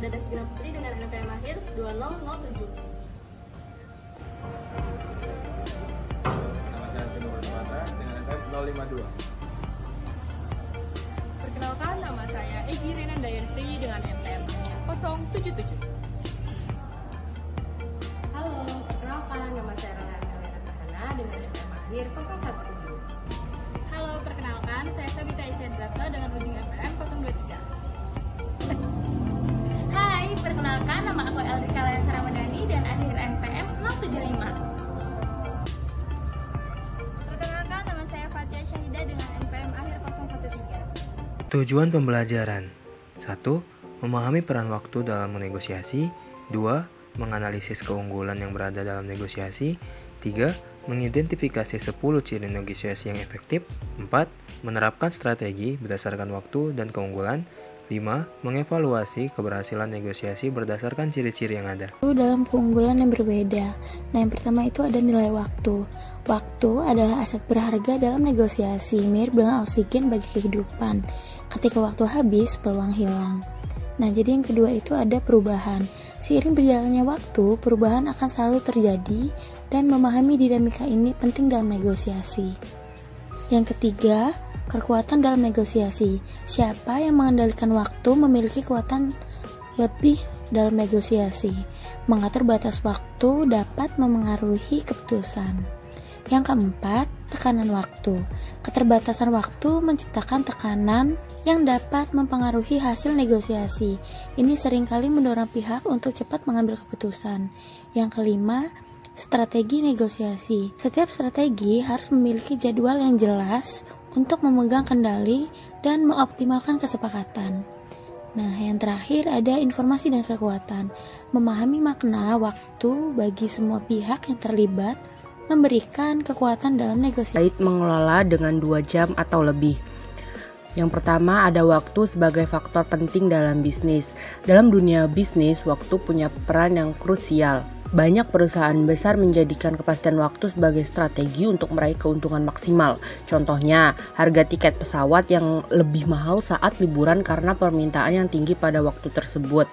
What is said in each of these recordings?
saya Dada Sigina Putri dengan NPM akhir 2007. Nama saya Timur Mata dengan NPM 052. Perkenalkan, nama saya Egi Renan Dayanfri dengan NPM akhir 077. Halo, perkenalkan nama saya Rana Elena Tahana dengan NPM akhir 017. Halo, perkenalkan saya Sabita Isyandrata dengan ujung NPM 023. Hai, perkenalkan nama aku Eldrika Lesa Ramadhani dan akhir NPM 075. Perkenalkan, nama saya Fatia Syahida dengan NPM akhir 013. Tujuan pembelajaran 1. Memahami peran waktu dalam menegosiasi. 2. Menganalisis keunggulan yang berada dalam negosiasi. 3. Mengidentifikasi 10 ciri negosiasi yang efektif. 4. Menerapkan strategi berdasarkan waktu dan keunggulan. 5. Mengevaluasi keberhasilan negosiasi berdasarkan ciri-ciri yang ada. Dalam keunggulan yang berbeda. Nah, yang pertama itu ada nilai waktu. Waktu adalah aset berharga dalam negosiasi, mirip dengan oksigen bagi kehidupan. Ketika waktu habis, peluang hilang. Nah, jadi yang kedua itu ada perubahan. Seiring berjalannya waktu, perubahan akan selalu terjadi dan memahami dinamika ini penting dalam negosiasi. Yang ketiga, kekuatan dalam negosiasi. Siapa yang mengendalikan waktu memiliki kekuatan lebih dalam negosiasi. Mengatur batas waktu dapat memengaruhi keputusan. Yang keempat, tekanan waktu. Keterbatasan waktu menciptakan tekanan yang dapat mempengaruhi hasil negosiasi. Ini seringkali mendorong pihak untuk cepat mengambil keputusan. Yang kelima, strategi negosiasi. Setiap strategi harus memiliki jadwal yang jelas untuk memegang kendali dan mengoptimalkan kesepakatan. Nah, yang terakhir ada informasi dan kekuatan. Memahami makna waktu bagi semua pihak yang terlibat memberikan kekuatan dalam negosiasi. Mengelola dengan 2 jam atau lebih. Yang pertama, ada waktu sebagai faktor penting dalam bisnis. Dalam dunia bisnis, waktu punya peran yang krusial. Banyak perusahaan besar menjadikan kepastian waktu sebagai strategi untuk meraih keuntungan maksimal. Contohnya, harga tiket pesawat yang lebih mahal saat liburan karena permintaan yang tinggi pada waktu tersebut.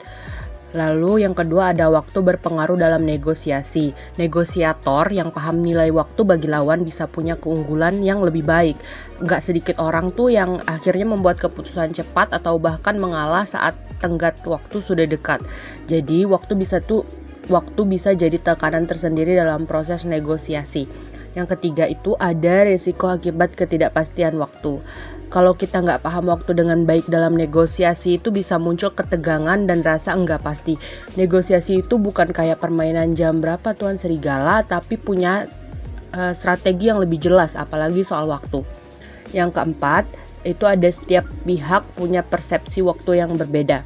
Lalu yang kedua ada waktu berpengaruh dalam negosiasi. Negosiator yang paham nilai waktu bagi lawan bisa punya keunggulan yang lebih baik. Nggak sedikit orang tuh yang akhirnya membuat keputusan cepat atau bahkan mengalah saat tenggat waktu sudah dekat. Jadi waktu bisa jadi tekanan tersendiri dalam proses negosiasi. Yang ketiga itu ada risiko akibat ketidakpastian waktu. Kalau kita nggak paham waktu dengan baik dalam negosiasi itu bisa muncul ketegangan dan rasa nggak pasti. Negosiasi itu bukan kayak permainan jam berapa Tuan Serigala, tapi punya strategi yang lebih jelas, apalagi soal waktu. Yang keempat, itu ada setiap pihak punya persepsi waktu yang berbeda.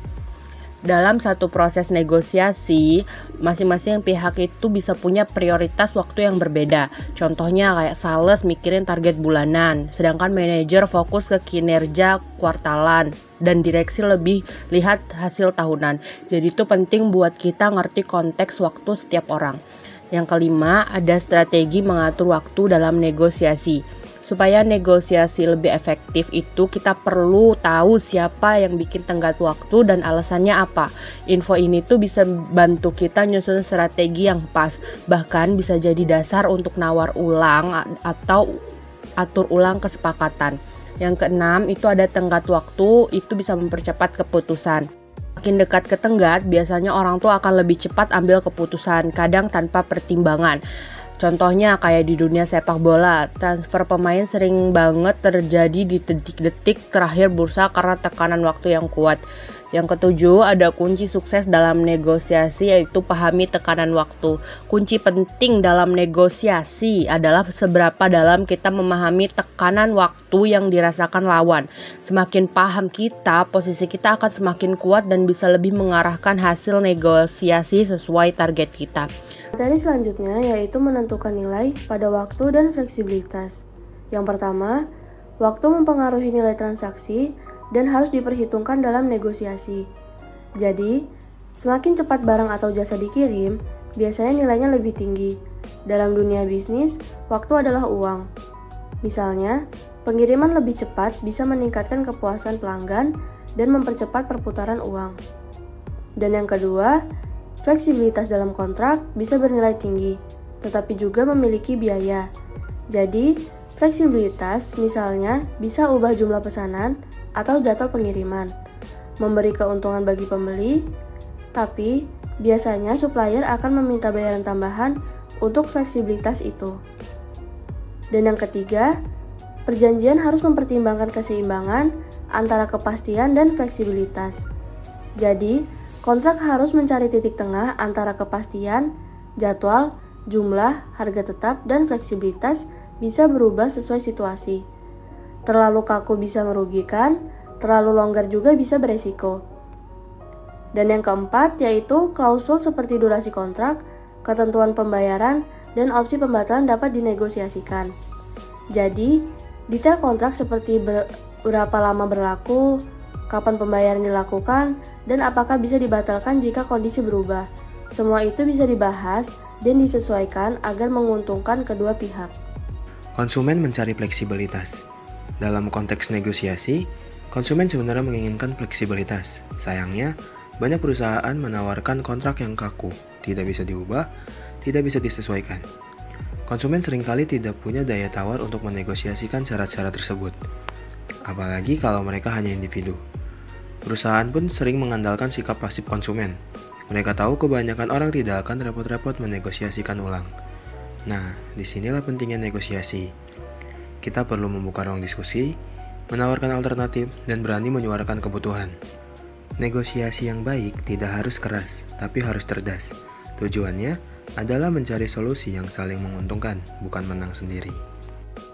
Dalam satu proses negosiasi, masing-masing pihak itu bisa punya prioritas waktu yang berbeda. Contohnya kayak sales mikirin target bulanan, sedangkan manajer fokus ke kinerja kuartalan, dan direksi lebih lihat hasil tahunan. Jadi itu penting buat kita ngerti konteks waktu setiap orang. Yang kelima, ada strategi mengatur waktu dalam negosiasi. Supaya negosiasi lebih efektif itu kita perlu tahu siapa yang bikin tenggat waktu dan alasannya apa. Info ini tuh bisa bantu kita nyusun strategi yang pas, bahkan bisa jadi dasar untuk nawar ulang atau atur ulang kesepakatan. Yang keenam itu ada tenggat waktu, itu bisa mempercepat keputusan. Makin dekat ke tenggat, biasanya orang tuh akan lebih cepat ambil keputusan, kadang tanpa pertimbangan. Contohnya kayak di dunia sepak bola, transfer pemain sering banget terjadi di detik-detik terakhir bursa karena tekanan waktu yang kuat. Yang ketujuh, ada kunci sukses dalam negosiasi, yaitu pahami tekanan waktu. Kunci penting dalam negosiasi adalah seberapa dalam kita memahami tekanan waktu yang dirasakan lawan. Semakin paham kita, posisi kita akan semakin kuat dan bisa lebih mengarahkan hasil negosiasi sesuai target kita. Materi selanjutnya yaitu menentukan nilai pada waktu dan fleksibilitas. Yang pertama, waktu mempengaruhi nilai transaksi dan harus diperhitungkan dalam negosiasi. Jadi, semakin cepat barang atau jasa dikirim, biasanya nilainya lebih tinggi. Dalam dunia bisnis, waktu adalah uang. Misalnya, pengiriman lebih cepat bisa meningkatkan kepuasan pelanggan dan mempercepat perputaran uang. Dan yang kedua, fleksibilitas dalam kontrak bisa bernilai tinggi, tetapi juga memiliki biaya. Jadi, fleksibilitas misalnya bisa ubah jumlah pesanan atau jadwal pengiriman, memberi keuntungan bagi pembeli, tapi biasanya supplier akan meminta bayaran tambahan untuk fleksibilitas itu. Dan yang ketiga, perjanjian harus mempertimbangkan keseimbangan antara kepastian dan fleksibilitas. Jadi, kontrak harus mencari titik tengah antara kepastian, jadwal, jumlah, harga tetap, dan fleksibilitas bisa berubah sesuai situasi. Terlalu kaku bisa merugikan, terlalu longgar juga bisa beresiko. Dan yang keempat yaitu klausul seperti durasi kontrak, ketentuan pembayaran, dan opsi pembatalan dapat dinegosiasikan. Jadi, detail kontrak seperti berapa lama berlaku, kapan pembayaran dilakukan, dan apakah bisa dibatalkan jika kondisi berubah. Semua itu bisa dibahas dan disesuaikan agar menguntungkan kedua pihak. Konsumen mencari fleksibilitas. Dalam konteks negosiasi, konsumen sebenarnya menginginkan fleksibilitas. Sayangnya, banyak perusahaan menawarkan kontrak yang kaku, tidak bisa diubah, tidak bisa disesuaikan. Konsumen seringkali tidak punya daya tawar untuk menegosiasikan syarat-syarat tersebut, apalagi kalau mereka hanya individu. Perusahaan pun sering mengandalkan sikap pasif konsumen. Mereka tahu kebanyakan orang tidak akan repot-repot menegosiasikan ulang. Nah, disinilah pentingnya negosiasi. Kita perlu membuka ruang diskusi, menawarkan alternatif, dan berani menyuarakan kebutuhan. Negosiasi yang baik tidak harus keras, tapi harus cerdas. Tujuannya adalah mencari solusi yang saling menguntungkan, bukan menang sendiri.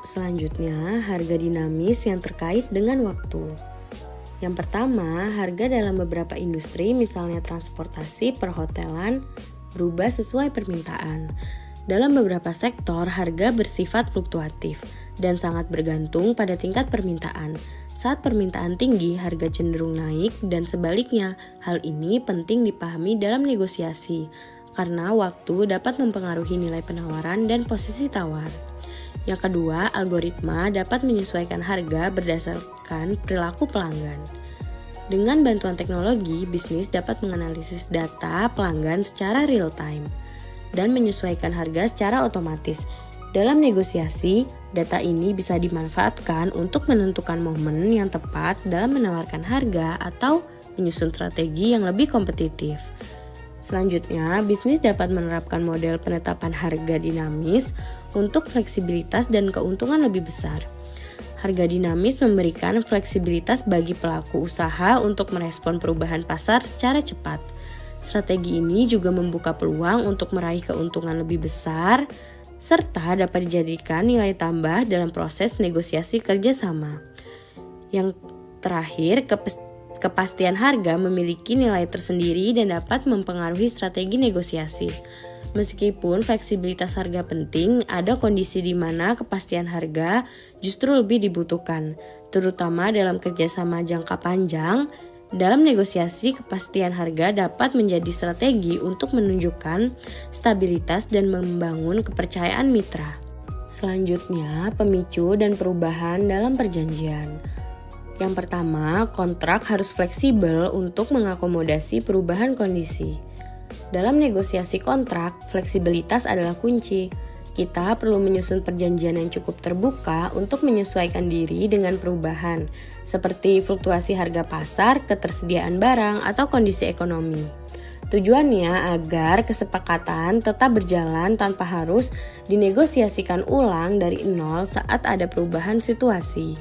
Selanjutnya, harga dinamis yang terkait dengan waktu. Yang pertama, harga dalam beberapa industri, misalnya transportasi, perhotelan, berubah sesuai permintaan. Dalam beberapa sektor, harga bersifat fluktuatif dan sangat bergantung pada tingkat permintaan. Saat permintaan tinggi, harga cenderung naik dan sebaliknya. Hal ini penting dipahami dalam negosiasi karena waktu dapat mempengaruhi nilai penawaran dan posisi tawar. Yang kedua, algoritma dapat menyesuaikan harga berdasarkan perilaku pelanggan. Dengan bantuan teknologi, bisnis dapat menganalisis data pelanggan secara real time dan menyesuaikan harga secara otomatis. Dalam negosiasi, data ini bisa dimanfaatkan untuk menentukan momen yang tepat dalam menawarkan harga atau menyusun strategi yang lebih kompetitif. Selanjutnya, bisnis dapat menerapkan model penetapan harga dinamis untuk fleksibilitas dan keuntungan lebih besar. Harga dinamis memberikan fleksibilitas bagi pelaku usaha untuk merespon perubahan pasar secara cepat. Strategi ini juga membuka peluang untuk meraih keuntungan lebih besar, serta dapat dijadikan nilai tambah dalam proses negosiasi kerjasama. Yang terakhir, kepastian harga memiliki nilai tersendiri dan dapat mempengaruhi strategi negosiasi. Meskipun fleksibilitas harga penting, ada kondisi di mana kepastian harga justru lebih dibutuhkan, terutama dalam kerjasama jangka panjang. Dalam negosiasi, kepastian harga dapat menjadi strategi untuk menunjukkan stabilitas dan membangun kepercayaan mitra. Selanjutnya, pemicu dan perubahan dalam perjanjian. Yang pertama, kontrak harus fleksibel untuk mengakomodasi perubahan kondisi. Dalam negosiasi kontrak, fleksibilitas adalah kunci. Kita perlu menyusun perjanjian yang cukup terbuka untuk menyesuaikan diri dengan perubahan, seperti fluktuasi harga pasar, ketersediaan barang, atau kondisi ekonomi. Tujuannya agar kesepakatan tetap berjalan tanpa harus dinegosiasikan ulang dari nol saat ada perubahan situasi.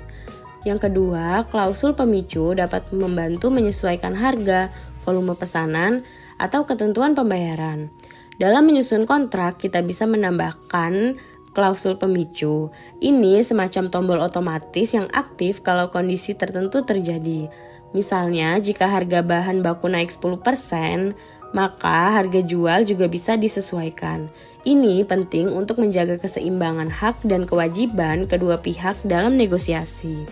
Yang kedua, klausul pemicu dapat membantu menyesuaikan harga, volume pesanan, atau ketentuan pembayaran. Dalam menyusun kontrak, kita bisa menambahkan klausul pemicu. Ini semacam tombol otomatis yang aktif kalau kondisi tertentu terjadi. Misalnya, jika harga bahan baku naik 10%, maka harga jual juga bisa disesuaikan. Ini penting untuk menjaga keseimbangan hak dan kewajiban kedua pihak dalam negosiasi.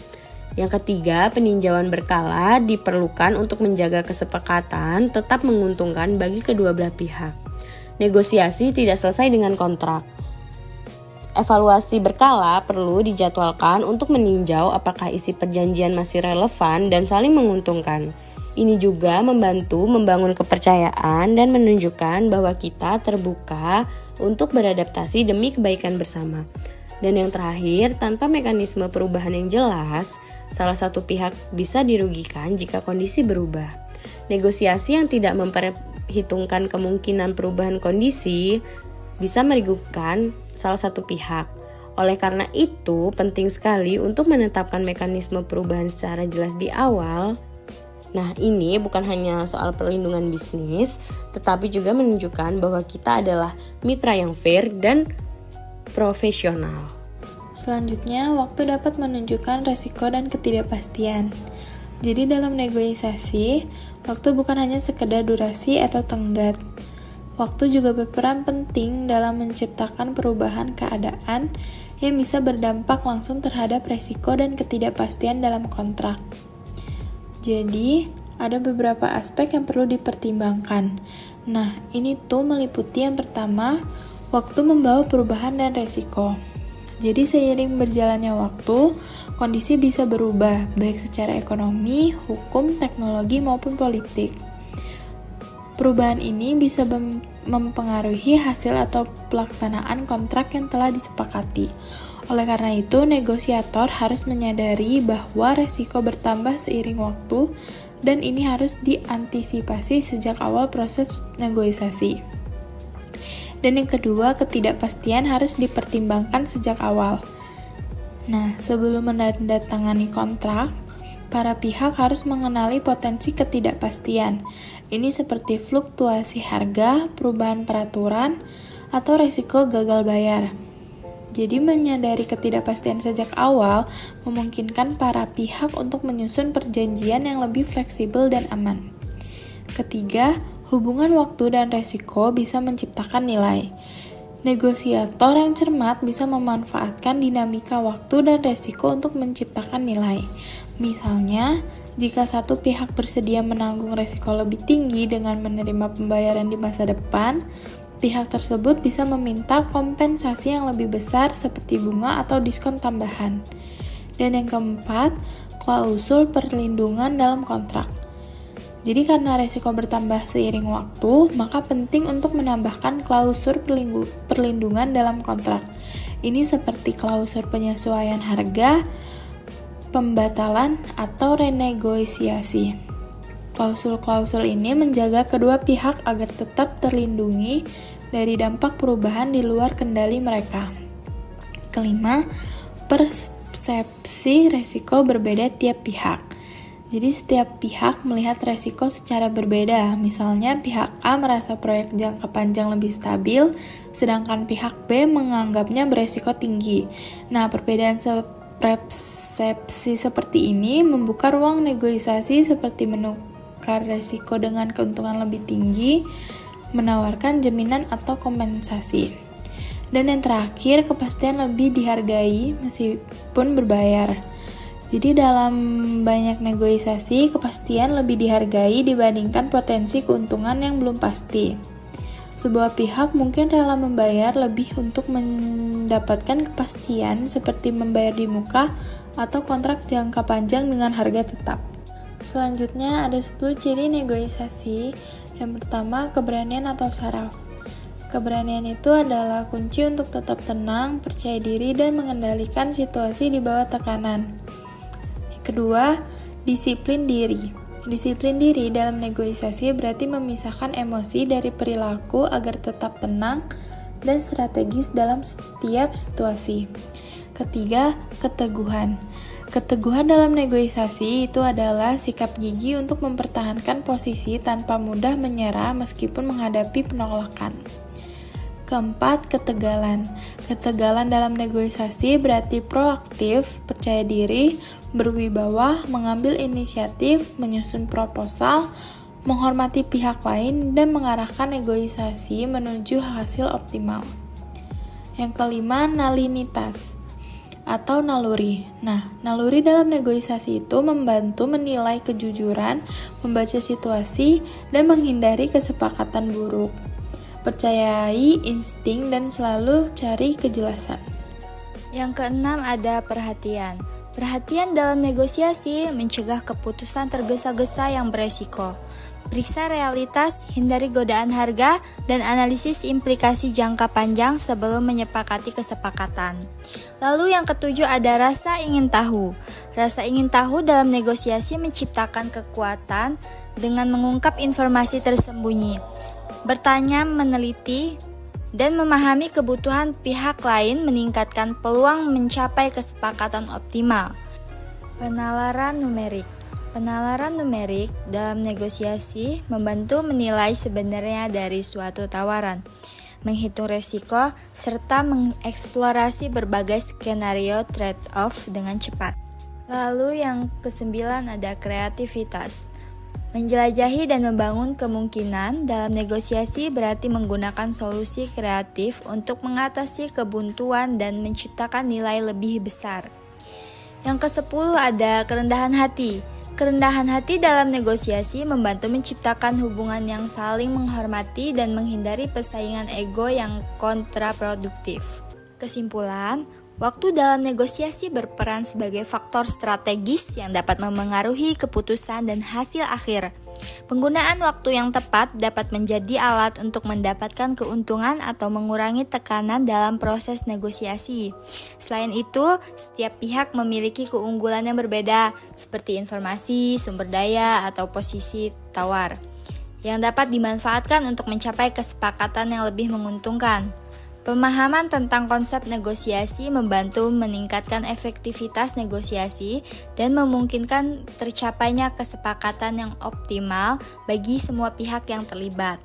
Yang ketiga, peninjauan berkala diperlukan untuk menjaga kesepakatan tetap menguntungkan bagi kedua belah pihak. Negosiasi tidak selesai dengan kontrak. Evaluasi berkala perlu dijadwalkan untuk meninjau apakah isi perjanjian masih relevan dan saling menguntungkan. Ini juga membantu membangun kepercayaan dan menunjukkan bahwa kita terbuka untuk beradaptasi demi kebaikan bersama. Dan yang terakhir, tanpa mekanisme perubahan yang jelas, salah satu pihak bisa dirugikan jika kondisi berubah. Negosiasi yang tidak memperhitungkan kemungkinan perubahan kondisi bisa merugikan salah satu pihak. Oleh karena itu, penting sekali untuk menetapkan mekanisme perubahan secara jelas di awal. Nah, ini bukan hanya soal perlindungan bisnis, tetapi juga menunjukkan bahwa kita adalah mitra yang fair dan profesional. Selanjutnya, waktu dapat menunjukkan resiko dan ketidakpastian. Jadi dalam negosiasi, waktu bukan hanya sekedar durasi atau tenggat. Waktu juga berperan penting dalam menciptakan perubahan keadaan yang bisa berdampak langsung terhadap resiko dan ketidakpastian dalam kontrak. Jadi, ada beberapa aspek yang perlu dipertimbangkan. Nah, ini tuh meliputi yang pertama, waktu membawa perubahan dan resiko. Jadi, seiring berjalannya waktu, kondisi bisa berubah, baik secara ekonomi, hukum, teknologi, maupun politik. Perubahan ini bisa mempengaruhi hasil atau pelaksanaan kontrak yang telah disepakati. Oleh karena itu, negosiator harus menyadari bahwa resiko bertambah seiring waktu dan ini harus diantisipasi sejak awal proses negosiasi. Dan yang kedua, ketidakpastian harus dipertimbangkan sejak awal. Nah, sebelum menandatangani kontrak, para pihak harus mengenali potensi ketidakpastian. Ini seperti fluktuasi harga, perubahan peraturan, atau risiko gagal bayar. Jadi menyadari ketidakpastian sejak awal memungkinkan para pihak untuk menyusun perjanjian yang lebih fleksibel dan aman. Ketiga, hubungan waktu dan resiko bisa menciptakan nilai. Negosiator yang cermat bisa memanfaatkan dinamika waktu dan resiko untuk menciptakan nilai. Misalnya, jika satu pihak bersedia menanggung resiko lebih tinggi dengan menerima pembayaran di masa depan, pihak tersebut bisa meminta kompensasi yang lebih besar seperti bunga atau diskon tambahan. Dan yang keempat, klausul perlindungan dalam kontrak. Jadi karena resiko bertambah seiring waktu, maka penting untuk menambahkan klausul perlindungan dalam kontrak. Ini seperti klausul penyesuaian harga, pembatalan, atau renegosiasi. Klausul-klausul ini menjaga kedua pihak agar tetap terlindungi dari dampak perubahan di luar kendali mereka. Kelima, persepsi resiko berbeda tiap pihak. Jadi setiap pihak melihat resiko secara berbeda. Misalnya pihak A merasa proyek jangka panjang lebih stabil, sedangkan pihak B menganggapnya beresiko tinggi. Nah, perbedaan persepsi seperti ini membuka ruang negosiasi seperti menukar resiko dengan keuntungan lebih tinggi, menawarkan jaminan atau kompensasi. Dan yang terakhir, kepastian lebih dihargai meskipun berbayar. Jadi dalam banyak negosiasi, kepastian lebih dihargai dibandingkan potensi keuntungan yang belum pasti. Sebuah pihak mungkin rela membayar lebih untuk mendapatkan kepastian seperti membayar di muka atau kontrak jangka panjang dengan harga tetap. Selanjutnya ada 10 ciri negosiasi. Yang pertama, keberanian atau saraf. Keberanian itu adalah kunci untuk tetap tenang, percaya diri, dan mengendalikan situasi di bawah tekanan. Kedua, disiplin diri. Disiplin diri dalam negosiasi berarti memisahkan emosi dari perilaku agar tetap tenang dan strategis dalam setiap situasi. Ketiga, keteguhan. Keteguhan dalam negosiasi itu adalah sikap gigih untuk mempertahankan posisi tanpa mudah menyerah meskipun menghadapi penolakan. Keempat, ketegalan. Ketegalan dalam negosiasi berarti proaktif, percaya diri, berwibawa, mengambil inisiatif, menyusun proposal, menghormati pihak lain, dan mengarahkan negosiasi menuju hasil optimal. Yang kelima, nalinitas atau naluri. Nah, naluri dalam negosiasi itu membantu menilai kejujuran, membaca situasi, dan menghindari kesepakatan buruk. Percayai insting dan selalu cari kejelasan. Yang keenam ada perhatian. Perhatian dalam negosiasi mencegah keputusan tergesa-gesa yang beresiko. Periksa realitas, hindari godaan harga, dan analisis implikasi jangka panjang sebelum menyepakati kesepakatan. Lalu yang ketujuh ada rasa ingin tahu. Rasa ingin tahu dalam negosiasi menciptakan kekuatan dengan mengungkap informasi tersembunyi. Bertanya, meneliti, dan memahami kebutuhan pihak lain meningkatkan peluang mencapai kesepakatan optimal. Penalaran numerik. Penalaran numerik dalam negosiasi membantu menilai sebenarnya dari suatu tawaran, menghitung resiko, serta mengeksplorasi berbagai skenario trade-off dengan cepat. Lalu yang kesembilan ada kreativitas. Menjelajahi dan membangun kemungkinan dalam negosiasi berarti menggunakan solusi kreatif untuk mengatasi kebuntuan dan menciptakan nilai lebih besar. Yang ke-10 ada kerendahan hati. Kerendahan hati dalam negosiasi membantu menciptakan hubungan yang saling menghormati dan menghindari persaingan ego yang kontraproduktif. Kesimpulan, waktu dalam negosiasi berperan sebagai faktor strategis yang dapat memengaruhi keputusan dan hasil akhir. Penggunaan waktu yang tepat dapat menjadi alat untuk mendapatkan keuntungan atau mengurangi tekanan dalam proses negosiasi. Selain itu, setiap pihak memiliki keunggulan yang berbeda, seperti informasi, sumber daya, atau posisi tawar, yang dapat dimanfaatkan untuk mencapai kesepakatan yang lebih menguntungkan. Pemahaman tentang konsep negosiasi membantu meningkatkan efektivitas negosiasi dan memungkinkan tercapainya kesepakatan yang optimal bagi semua pihak yang terlibat.